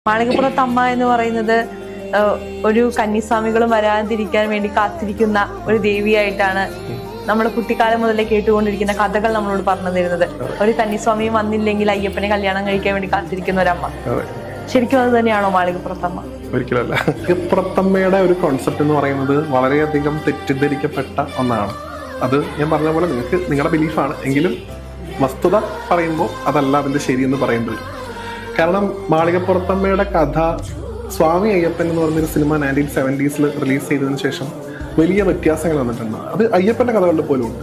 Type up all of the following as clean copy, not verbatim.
മാളികപ്പുറത്ത് അമ്മ എന്ന് പറയുന്നത് ഒരു കന്യാസ്വാമികളും വരാതിരിക്കാൻ വേണ്ടി കാത്തിരിക്കുന്ന ഒരു ദേവിയായിട്ടാണ് നമ്മൾ കുട്ടിക്കാലം മുതലേ കേട്ടുകൊണ്ടിരിക്കുന്ന കഥകൾ നമ്മളോട് പറഞ്ഞു തരുന്നത്. ഒരു കന്യാസ്വാമിയും വന്നില്ലെങ്കിൽ അയ്യപ്പനെ കല്യാണം കഴിക്കാൻ വേണ്ടി കാത്തിരിക്കുന്ന ഒരമ്മ. ശരിക്കും അത് തന്നെയാണോ മാളികപ്പുറത്തമ്മ? ഒരിക്കലല്ല. മാളികപ്പുറത്തമ്മയുടെ ഒരു കോൺസെപ്റ്റ് എന്ന് പറയുന്നത് വളരെയധികം തെറ്റിദ്ധരിക്കപ്പെട്ട ഒന്നാണ്. അത് ഞാൻ പറഞ്ഞ പോലെ നിങ്ങളുടെ ബിലീഫാണ് എങ്കിലും വസ്തുത പറയുമ്പോൾ അതല്ല അതിന്റെ ശരിയെന്ന് പറയേണ്ടി വരും. കാരണം മാളികപ്പുറത്തമ്മയുടെ കഥ സ്വാമി അയ്യപ്പൻ എന്ന് പറഞ്ഞൊരു സിനിമ 1970s റിലീസ് ചെയ്തതിനു ശേഷം വലിയ വ്യത്യാസങ്ങൾ വന്നിട്ടുണ്ട്. അത് അയ്യപ്പന്റെ കഥകളുടെ പോലും ഉണ്ട്.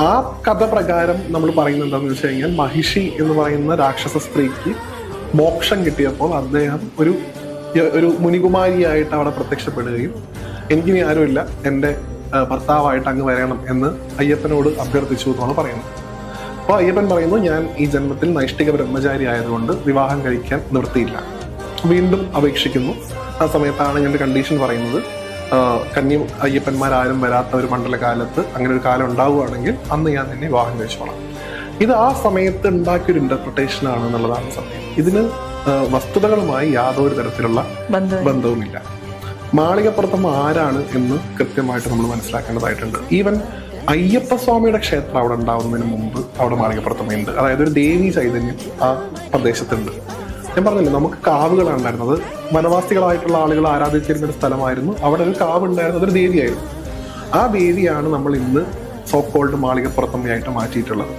ആ കഥ പ്രകാരം നമ്മൾ പറയുന്നത് എന്താണെന്ന് വെച്ച് കഴിഞ്ഞാൽ, മഹിഷി എന്ന് പറയുന്ന രാക്ഷസ സ്ത്രീക്ക് മോക്ഷം കിട്ടിയപ്പോൾ അദ്ദേഹം ഒരു മുനികുമാരിയായിട്ട് അവിടെ പ്രത്യക്ഷപ്പെടുകയും എനിക്കിനി ആരുമില്ല, എൻ്റെ ഭർത്താവായിട്ട് അങ്ങ് വരണം എന്ന് അയ്യപ്പനോട് അഭ്യർത്ഥിച്ചു എന്നാണ് പറയുന്നത്. അപ്പോൾ അയ്യപ്പൻ പറയുന്നു, ഞാൻ ഈ ജന്മത്തിൽ നൈഷ്ഠിക ബ്രഹ്മചാരി ആയതുകൊണ്ട് വിവാഹം കഴിക്കാൻ നിവൃത്തിയില്ല. വീണ്ടും അപേക്ഷിക്കുന്നു. ആ സമയത്താണ് എൻ്റെ കണ്ടീഷൻ പറയുന്നത്, കന്യം അയ്യപ്പന്മാരാരും വരാത്ത ഒരു മണ്ഡലകാലത്ത് അങ്ങനെ ഒരു കാലം ഉണ്ടാവുകയാണെങ്കിൽ അന്ന് ഞാൻ നിന്നെ വിവാഹം കഴിച്ചോളാം. ഇത് ആ സമയത്ത് ഉണ്ടാക്കിയൊരു ഇന്റർപ്രിട്ടേഷൻ ആണ് എന്നുള്ളതാണ് സത്യം. ഇതിന് വസ്തുതകളുമായി യാതൊരു തരത്തിലുള്ള ബന്ധവുമില്ല. മാളികപ്പുറത്തമ്മ ആരാണ് എന്ന് കൃത്യമായിട്ട് നമ്മൾ മനസ്സിലാക്കേണ്ടതായിട്ടുണ്ട്. ഈവൻ അയ്യപ്പസ്വാമിയുടെ ക്ഷേത്രം അവിടെ ഉണ്ടാവുന്നതിന് മുമ്പ് അവിടെ മാളികപ്പുറത്തമ്മയുണ്ട്. അതായത് ഒരു ദേവീ ചൈതന്യം ആ പ്രദേശത്തുണ്ട്. ഞാൻ പറഞ്ഞില്ലേ, നമുക്ക് കാവുകളാണ് ഉണ്ടായിരുന്നത്. വനവാസികളായിട്ടുള്ള ആളുകൾ ആരാധിച്ചിരുന്ന ഒരു സ്ഥലമായിരുന്നു. അവിടെ ഒരു കാവ് ഉണ്ടായിരുന്നത് ഒരു ദേവിയായിരുന്നു. ആ ദേവിയാണ് നമ്മൾ ഇന്ന് സോ കോൾഡ് മാളികപ്പുറത്തമ്മയായിട്ട് മാറ്റിയിട്ടുള്ളത്.